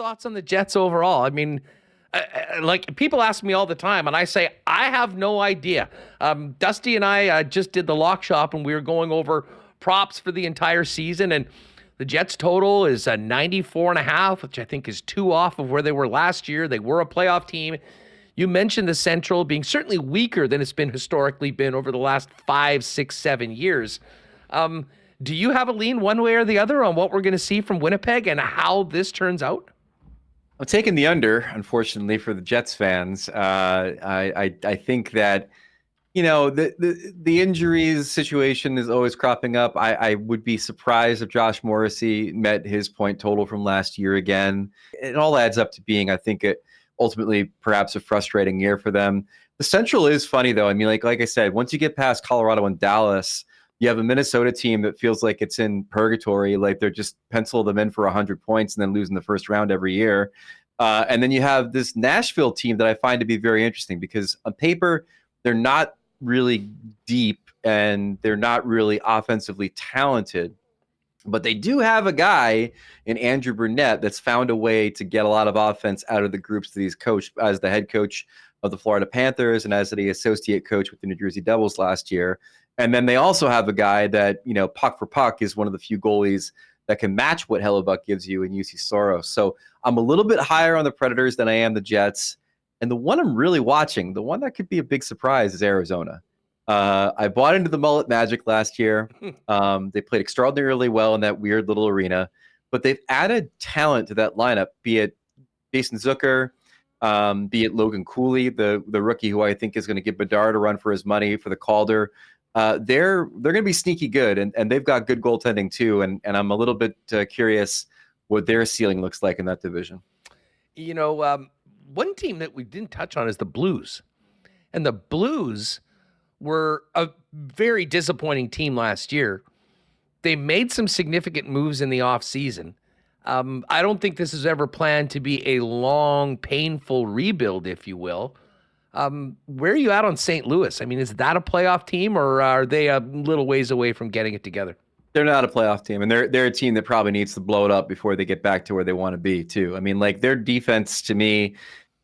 thoughts on the Jets overall? I mean, like people ask me all the time, and I say I have no idea. Dusty and I just did the lock shop, and we were going over props for the entire season, and the Jets total is 94.5, which I think is 2 off of where they were last year. They were a playoff team. You mentioned the Central being certainly weaker than it's been historically been over the last 5, 6, 7 years. Do you have a lean one way or the other on what we're going to see from Winnipeg and how this turns out? I'm taking the under, unfortunately, for the Jets fans. I think that, the injuries situation is always cropping up. I would be surprised if Josh Morrissey met his point total from last year again. It all adds up to being, I think, ultimately perhaps a frustrating year for them. The Central is funny, though. I mean, like I said, once you get past Colorado and Dallas, you have a Minnesota team that feels like it's in purgatory, like they're just pencil them in for 100 points and then losing the first round every year. And then you have this Nashville team that I find to be very interesting because on paper, they're not really deep and they're not really offensively talented. But they do have a guy in Andrew Burnett that's found a way to get a lot of offense out of the groups that he's coached as the head coach of the Florida Panthers and as the associate coach with the New Jersey Devils last year. And then they also have a guy that, puck for puck is one of the few goalies that can match what Hellebuck gives you in UC Soros. So I'm a little bit higher on the Predators than I am the Jets. And the one I'm really watching, the one that could be a big surprise is Arizona. I bought into the mullet magic last year. They played extraordinarily well in that weird little arena, but they've added talent to that lineup, be it Jason Zucker, be it Logan Cooley, the rookie who I think is going to give Bedard a run for his money for the Calder. They're going to be sneaky good, and they've got good goaltending too. And I'm a little bit curious what their ceiling looks like in that division. One team that we didn't touch on is the Blues, and the Blues were a very disappointing team last year. They made some significant moves in the offseason. I don't think this is ever planned to be a long, painful rebuild, if you will. Where are you at on St. Louis? I mean, is that a playoff team, or are they a little ways away from getting it together? They're not a playoff team, and they're a team that probably needs to blow it up before they get back to where they want to be, too. I mean, like, their defense, to me,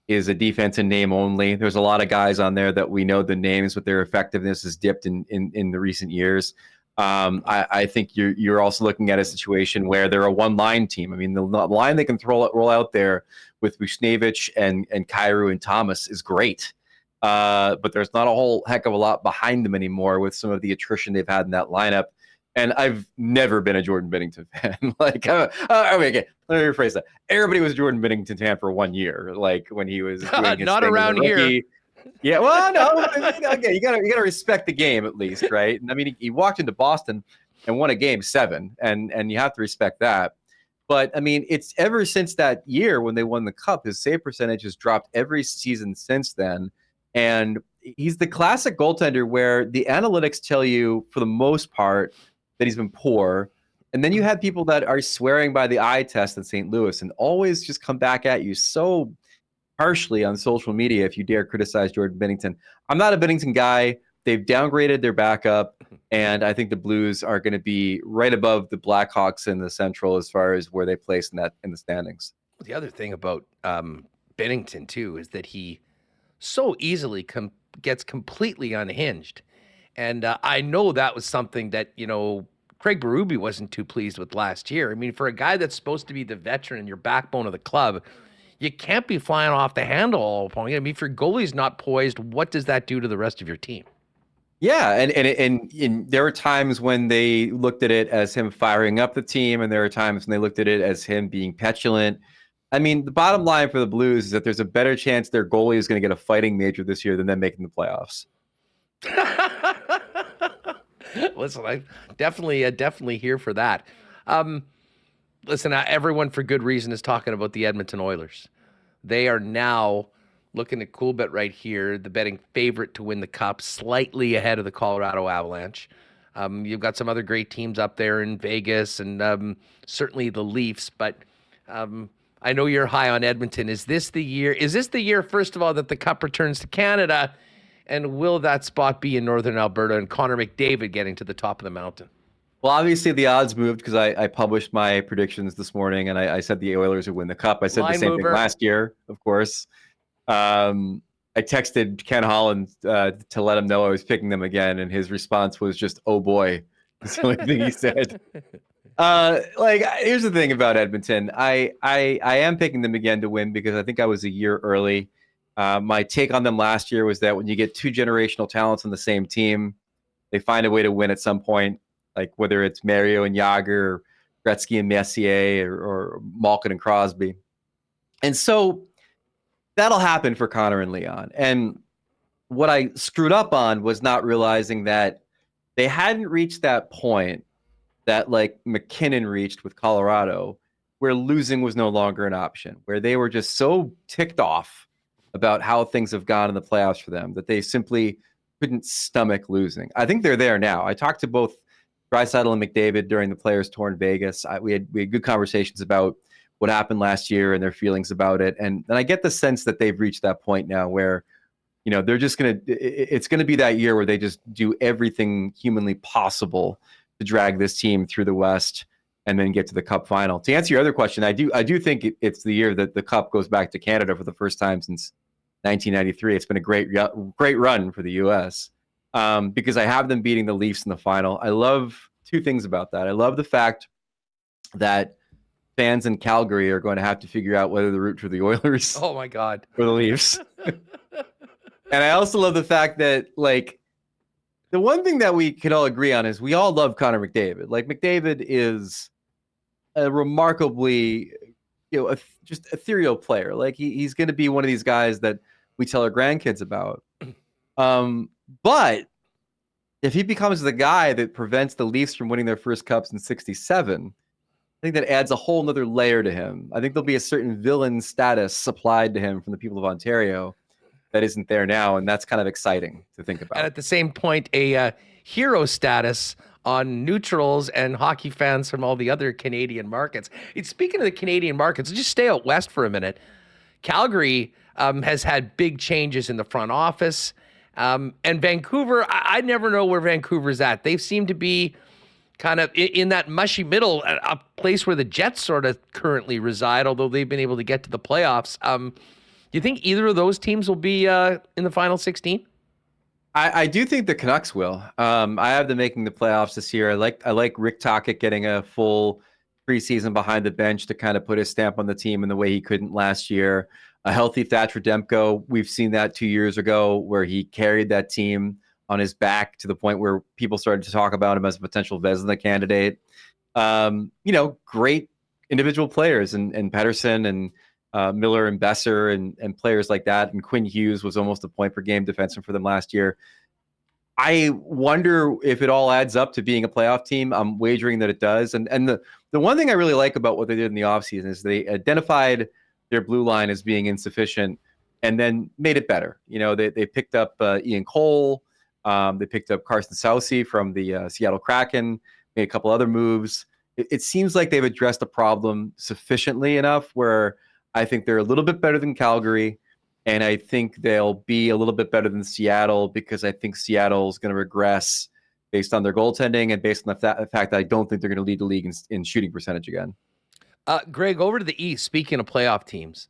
is a defense in name only. There's a lot of guys on there that we know the names, but their effectiveness has dipped in the recent years. I think you're also looking at a situation where they're a one-line team. I mean, the line they can roll out there with Buchnevich and Kyrou and Thomas is great. But there's not a whole heck of a lot behind them anymore with some of the attrition they've had in that lineup. And I've never been a Jordan Binnington fan. Okay, let me rephrase that. Everybody was a Jordan Binnington fan for 1 year, like when he was doing his not thing around here. Yeah, well, no, okay, you gotta respect the game at least, right? And I mean, he walked into Boston and won a game 7, and you have to respect that. But I mean, it's ever since that year when they won the Cup, his save percentage has dropped every season since then. And he's the classic goaltender where the analytics tell you, for the most part, that he's been poor. And then you have people that are swearing by the eye test in St. Louis and always just come back at you so harshly on social media if you dare criticize Jordan Binnington. I'm not a Binnington guy. They've downgraded their backup, and I think the Blues are going to be right above the Blackhawks in the Central as far as where they place in the standings. The other thing about Binnington, too, is that he so easily gets completely unhinged. And I know that was something that, Craig Berube wasn't too pleased with last year. I mean, for a guy that's supposed to be the veteran and your backbone of the club, you can't be flying off the handle all the time. I mean, if your goalie's not poised, what does that do to the rest of your team? Yeah, and there were times when they looked at it as him firing up the team, and there are times when they looked at it as him being petulant. I mean, the bottom line for the Blues is that there's a better chance their goalie is going to get a fighting major this year than them making the playoffs. Listen, I'm definitely here for that. Listen, everyone for good reason is talking about the Edmonton Oilers. They are now looking at Coolbet right here, the betting favorite to win the Cup, slightly ahead of the Colorado Avalanche. You've got some other great teams up there in Vegas and certainly the Leafs, but I know you're high on Edmonton. Is this the year, first of all, that the Cup returns to Canada? And will that spot be in Northern Alberta and Connor McDavid getting to the top of the mountain? Well, obviously the odds moved because I published my predictions this morning, and I said the Oilers would win the cup. I said the Line same thing mover. last year, of course. I texted Ken Holland to let him know I was picking them again, and his response was just, "Oh boy," that's the only thing he said. Here's the thing about Edmonton. I am picking them again to win because I think I was a year early. My take on them last year was that when you get two generational talents on the same team, they find a way to win at some point. Like whether it's Mario and Jagr, or Gretzky and Messier, or Malkin and Crosby. And so that'll happen for Connor and Leon. And what I screwed up on was not realizing that they hadn't reached that point that like McKinnon reached with Colorado, where losing was no longer an option, where they were just so ticked off about how things have gone in the playoffs for them that they simply couldn't stomach losing. I think they're there now. I talked to both Draisaitl and McDavid during the Players Tour in Vegas. We had good conversations about what happened last year and their feelings about it. And I get the sense that they've reached that point now where, they're just it's going to be that year where they just do everything humanly possible to drag this team through the West and then get to the Cup final. To answer your other question, I do think it's the year that the Cup goes back to Canada for the first time since 1993. It's been a great run for the U.S. Because I have them beating the Leafs in the final. I love two things about that. I love the fact that fans in Calgary are going to have to figure out whether to root for the Oilers. Oh my God. Or the Leafs. And I also love the fact that, like, the one thing that we can all agree on is we all love Connor McDavid. Like, McDavid is a remarkably, just ethereal player. Like, he's going to be one of these guys that we tell our grandkids about. But if he becomes the guy that prevents the Leafs from winning their first cups in 67, I think that adds a whole nother layer to him. I think there'll be a certain villain status supplied to him from the people of Ontario that isn't there now, and that's kind of exciting to think about. And at the same point, a hero status on neutrals and hockey fans from all the other Canadian markets. Speaking of the Canadian markets, just stay out west for a minute. Calgary has had big changes in the front office. And Vancouver, I never know where Vancouver's at. They seem to be kind of in that mushy middle, a place where the Jets sort of currently reside, although they've been able to get to the playoffs. Do you think either of those teams will be in the final 16? I do think the Canucks will. I have them making the playoffs this year. I like Rick Tocchet getting a full preseason behind the bench to kind of put his stamp on the team in the way he couldn't last year. A healthy Thatcher Demko, we've seen that 2 years ago where he carried that team on his back to the point where people started to talk about him as a potential Vezina candidate. Great individual players and Paterson and Miller and Besser and players like that. And Quinn Hughes was almost a point per game defenseman for them last year. I wonder if it all adds up to being a playoff team. I'm wagering that it does. And the one thing I really like about what they did in the offseason is they identified their blue line as being insufficient and then made it better. They picked up Ian Cole. They picked up Carson Soucy from the Seattle Kraken, made a couple other moves. It seems like they've addressed the problem sufficiently enough where I think they're a little bit better than Calgary, and I think they'll be a little bit better than Seattle because I think Seattle is going to regress based on their goaltending and based on the fact that I don't think they're going to lead the league in shooting percentage again. Greg, over to the East, speaking of playoff teams,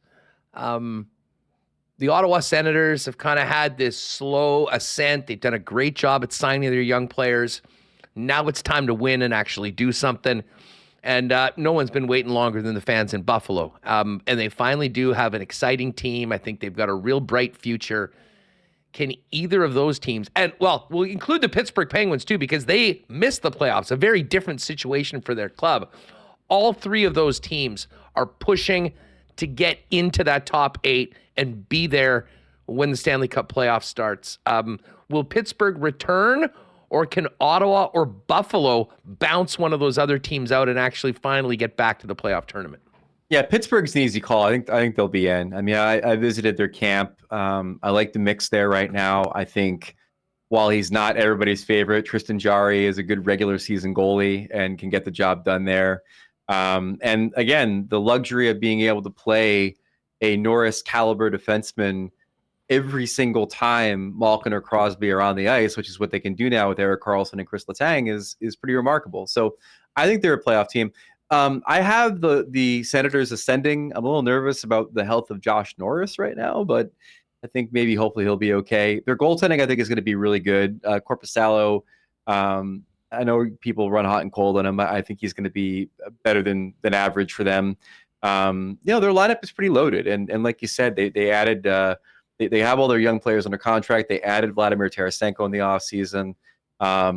the Ottawa Senators have kind of had this slow ascent. They've done a great job at signing their young players. Now it's time to win and actually do something. And no one's been waiting longer than the fans in Buffalo. And they finally do have an exciting team. I think they've got a real bright future. Can either of those teams, and well, we'll include the Pittsburgh Penguins too, because they missed the playoffs, a very different situation for their club. All three of those teams are pushing to get into that top 8 and be there when the Stanley Cup playoff starts. Will Pittsburgh return, or can Ottawa or Buffalo bounce one of those other teams out and actually finally get back to the playoff tournament? Yeah, Pittsburgh's an easy call. I think they'll be in. I mean, I visited their camp. I like the mix there right now. I think while he's not everybody's favorite, Tristan Jarry is a good regular season goalie and can get the job done there. And again, the luxury of being able to play a Norris caliber defenseman every single time Malkin or Crosby are on the ice, which is what they can do now with Erik Karlsson and Chris Letang, is pretty remarkable. So I think they're a playoff team. I have the Senators ascending. I'm a little nervous about the health of Josh Norris right now, but I think hopefully he'll be okay. Their goaltending, I think, is going to be really good. Korpisalo, I know people run hot and cold on him. I think he's going to be better than average for them. Their lineup is pretty loaded, and like you said, they added. They have all their young players under contract. They added Vladimir Tarasenko in the offseason. I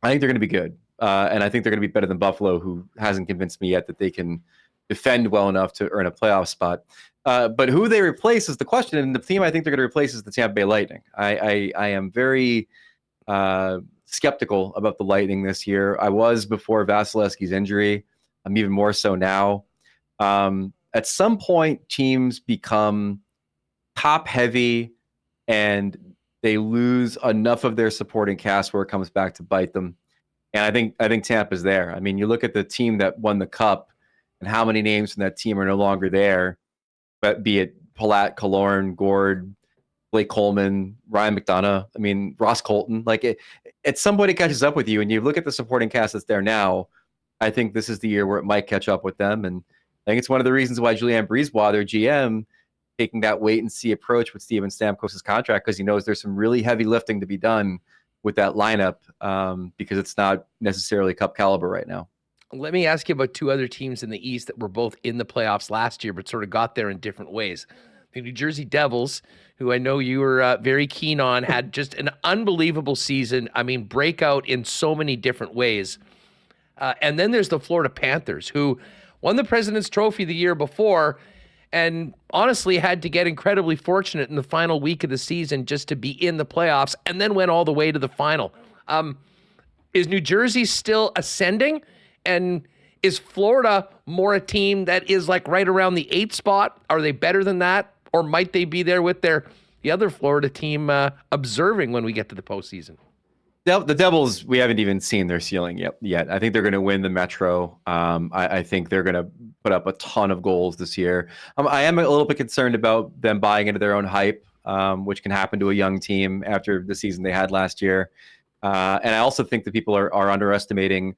think they're going to be good. And I think they're going to be better than Buffalo, who hasn't convinced me yet that they can defend well enough to earn a playoff spot. But who they replace is the question. And the team I think they're going to replace is the Tampa Bay Lightning. I am very skeptical about the Lightning this year. I was before Vasilevsky's injury. I'm even more so now. At some point, teams become top heavy and they lose enough of their supporting cast where it comes back to bite them. And I think Tampa's there. I mean, you look at the team that won the Cup and how many names from that team are no longer there, but be it Palat, Killorn, Gord, Blake Coleman, Ryan McDonough, I mean, Ross Colton. Like, at some point it catches up with you, and you look at the supporting cast that's there now. I think this is the year where it might catch up with them. And I think it's one of the reasons why Julien Brisebois, their GM, taking that wait-and-see approach with Steven Stamkos' contract, because he knows there's some really heavy lifting to be done with that lineup, because it's not necessarily Cup caliber right now. Let me ask you about two other teams in the East that were both in the playoffs last year, but sort of got there in different ways. The New Jersey Devils, who I know you were very keen on, had just an unbelievable season. I mean, breakout in so many different ways. And then there's the Florida Panthers, who won the President's Trophy the year before and honestly had to get incredibly fortunate in the final week of the season just to be in the playoffs, and then went all the way to the final. Is New Jersey still ascending? And is Florida more a team that is like right around the 8th spot? Are they better than that? Or might they be there with the other Florida team observing when we get to the postseason? The Devils, we haven't even seen their ceiling yet. I think they're going to win the Metro. I think they're going to put up a ton of goals this year. I am a little bit concerned about them buying into their own hype, which can happen to a young team after the season they had last year. And I also think that people are underestimating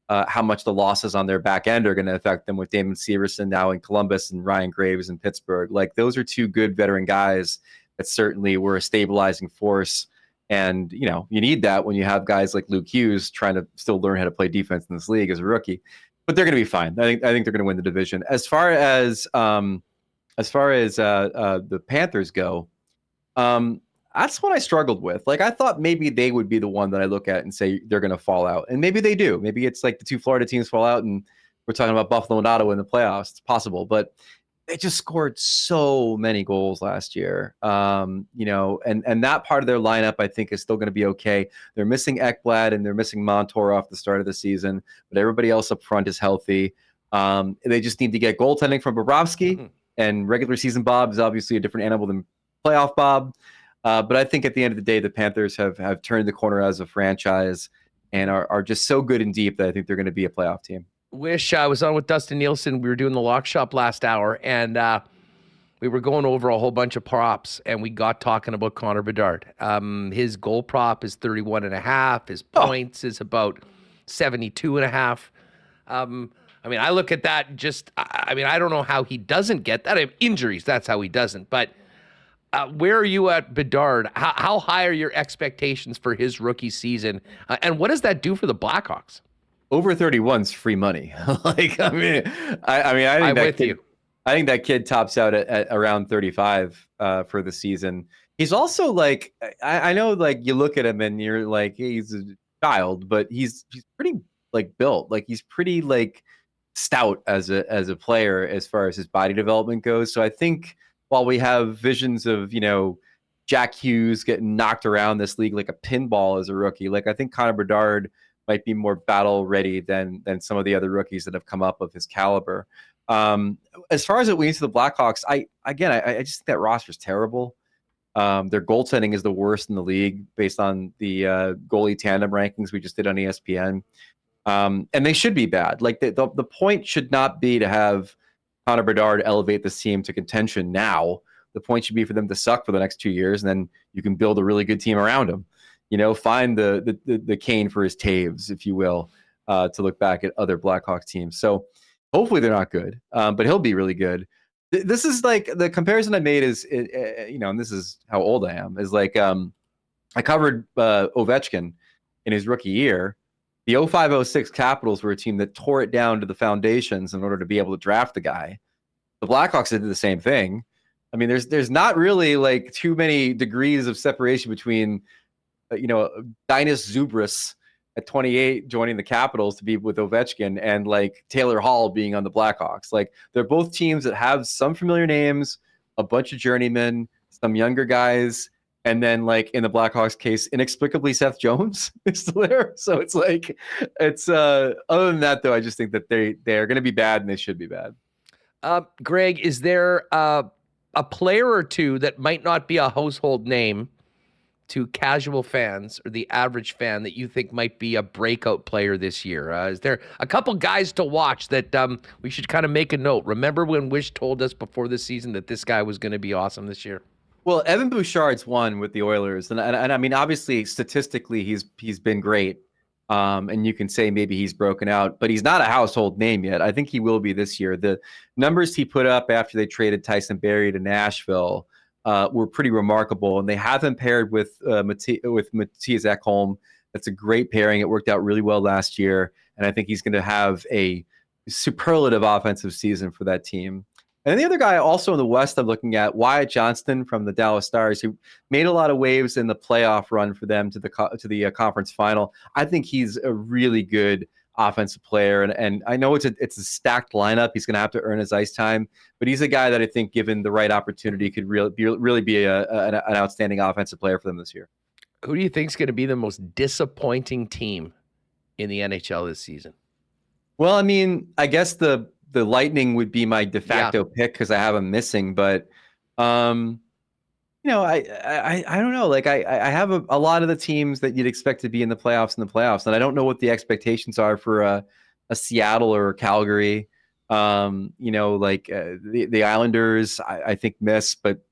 how much the losses on their back end are going to affect them, with Damon Severson now in Columbus and Ryan Graves in Pittsburgh. Like, those are two good veteran guys that certainly were a stabilizing force. And, you need that when you have guys like Luke Hughes trying to still learn how to play defense in this league as a rookie. But they're going to be fine. I think they're going to win the division. As far as the Panthers go, that's what I struggled with. Like, I thought maybe they would be the one that I look at and say they're going to fall out. And maybe they do. Maybe it's like the two Florida teams fall out and we're talking about Buffalo and Ottawa in the playoffs. It's possible. But they just scored so many goals last year. And that part of their lineup, I think, is still going to be okay. They're missing Ekblad and they're missing Montour off the start of the season, but everybody else up front is healthy. They just need to get goaltending from Bobrovsky, and regular season Bob is obviously a different animal than playoff Bob. But I think at the end of the day, the Panthers have turned the corner as a franchise and are just so good and deep that I think they're going to be a playoff team. I was on with Dustin Nielsen. We were doing the lock shop last hour, and we were going over a whole bunch of props, and we got talking about Connor Bedard. His goal prop is 31.5. His points is about 72.5. I mean, I look at that I don't know how he doesn't get that. I have injuries. That's how he doesn't. But where are you at Bedard? How high are your expectations for his rookie season? And what does that do for the Blackhawks? Over 31's free money. I think that kid tops out at around 35 for the season. He's also like, I know, like, you look at him and you're like, hey, he's a child, but he's pretty like built. Like, he's pretty like stout as a player as far as his body development goes. So I think while we have visions of, Jack Hughes getting knocked around this league like a pinball as a rookie, like, I think Connor Bedard might be more battle ready than some of the other rookies that have come up of his caliber. As far as it leads to the Blackhawks, I just think that roster's terrible. Their goaltending is the worst in the league based on the goalie tandem rankings we just did on ESPN. And they should be bad. Like, the point should not be to have Connor Bedard elevate this team to contention now The point should be for them to suck for the next 2 years, and then you can build a really good team around them. Find the Kane for his Taves, if you will, to look back at other Blackhawks teams. So hopefully they're not good, but he'll be really good. This is like the comparison I made is, and this is how old I am, is like I covered Ovechkin in his rookie year. The 05-06 Capitals were a team that tore it down to the foundations in order to be able to draft the guy. The Blackhawks did the same thing. I mean, there's not really like too many degrees of separation between, Dinas Zubris at 28 joining the Capitals to be with Ovechkin and like Taylor Hall being on the Blackhawks. Like, they're both teams that have some familiar names, a bunch of journeymen, some younger guys, and then, like, in the Blackhawks case, inexplicably Seth Jones is still there. So it's like, other than that, though, I just think that they're going to be bad, and they should be bad. Greg, is there a player or two that might not be a household name to casual fans or the average fan that you think might be a breakout player this year? Is there a couple guys to watch that we should kind of make a note? Remember when Wish told us before the season that this guy was going to be awesome this year? Well, Evan Bouchard's won with the Oilers, and I mean, obviously, statistically, he's been great, and you can say maybe he's broken out, but he's not a household name yet. I think he will be this year. The numbers he put up after they traded Tyson Barrie to Nashville were pretty remarkable, and they have him paired with Mattias Ekholm. That's a great pairing. It worked out really well last year, and I think he's going to have a superlative offensive season for that team. And the other guy also in the West I'm looking at, Wyatt Johnston from the Dallas Stars, who made a lot of waves in the playoff run for them to the conference final. I think he's a really good offensive player, and I know it's a stacked lineup. He's going to have to earn his ice time, but he's a guy that I think, given the right opportunity, could really be an outstanding offensive player for them this year. Who do you think is going to be the most disappointing team in the NHL this season? Well, I mean, I guess the Lightning would be my de facto pick because I have them missing, but I don't know. Like, I have a lot of the teams that you'd expect to be in the playoffs, and I don't know what the expectations are for a Seattle or a Calgary. The Islanders, I think miss, but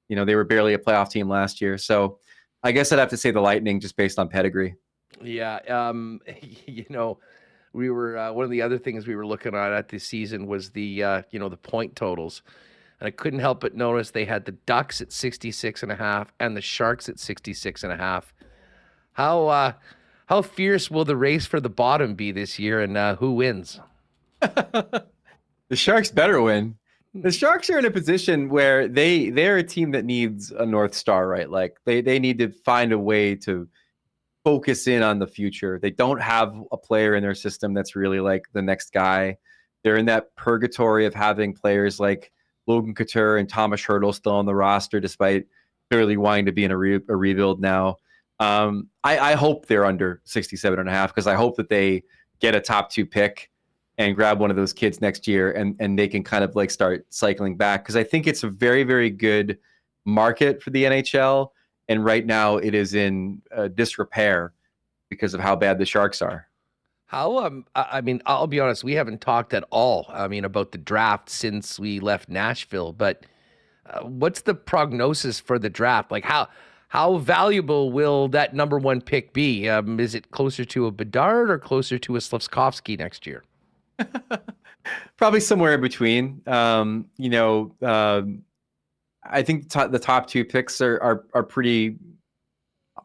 they were barely a playoff team last year. So I guess I'd have to say the Lightning just based on pedigree. Yeah. We were one of the other things we were looking at this season was the the point totals, and I couldn't help but notice they had the Ducks at 66.5 and the Sharks at 66.5. How fierce will the race for the bottom be this year, and who wins? The Sharks better win. The Sharks are in a position where they're a team that needs a North Star, right? Like, they need to find a way to focus in on the future. They don't have a player in their system that's really like the next guy. They're in that purgatory of having players like Logan Couture and Thomas Hertl still on the roster, despite clearly wanting to be in a rebuild now. I hope they're under 67.5 because I hope that they get a top 2 pick and grab one of those kids next year, and they can kind of like start cycling back, because I think it's a very, very good market for the NHL. And right now it is in disrepair because of how bad the Sharks are. I mean, I'll be honest, we haven't talked at all, about the draft since we left Nashville, but what's the prognosis for the draft? Like, how valuable will that number 1 pick be? Is it closer to a Bedard or closer to a Slavkovsky next year? Probably somewhere in between. I think the top 2 picks are pretty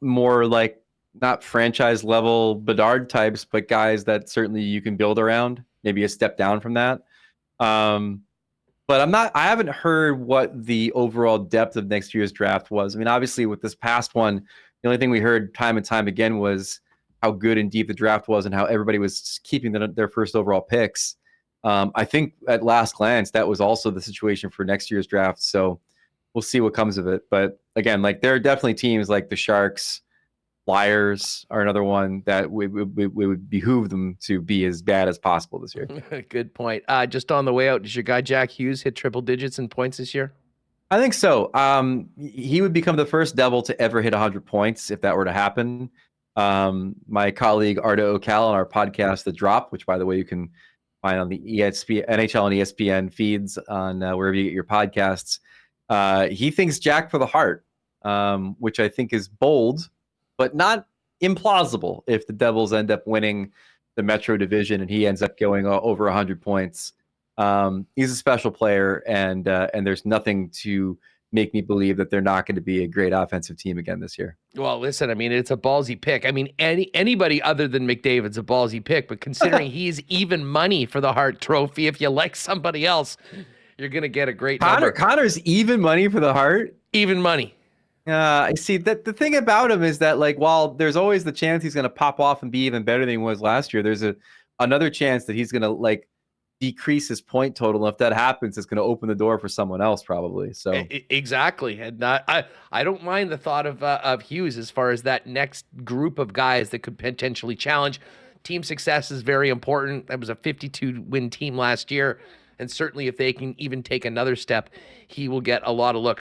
more like not franchise level Bedard types, but guys that certainly you can build around, maybe a step down from that. But I haven't heard what the overall depth of next year's draft was. I mean, obviously with this past one, the only thing we heard time and time again was how good and deep the draft was and how everybody was keeping their first overall picks. I think at last glance, that was also the situation for next year's draft. So we'll see what comes of it. But again, like, there are definitely teams like the Sharks, Flyers are another one that we would behoove them to be as bad as possible this year. Good point. Just on the way out, does your guy Jack Hughes hit triple digits in points this year? I think so. He would become the first Devil to ever hit 100 points if that were to happen. My colleague Arda O'Cal on our podcast, The Drop, which, by the way, you can find on the ESPN, NHL and ESPN feeds on wherever you get your podcasts. He thinks Jack for the Hart, which I think is bold, but not implausible if the Devils end up winning the Metro Division and he ends up going over 100 points. He's a special player, and there's nothing to make me believe that they're not going to be a great offensive team again this year. Well, listen, I mean, it's a ballsy pick. I mean, anybody other than McDavid's a ballsy pick, but considering he's even money for the Hart Trophy, if you like somebody else, you're going to get a great number. Connor's even money for the Hart? Even money. I see that the thing about him is that, like, while there's always the chance he's going to pop off and be even better than he was last year, there's another chance that he's going to, like, decrease his point total. And if that happens, it's going to open the door for someone else probably. So exactly. And I don't mind the thought of Hughes as far as that next group of guys that could potentially challenge. Team success is very important. That was a 52-win team last year. And certainly if they can even take another step, he will get a lot of look.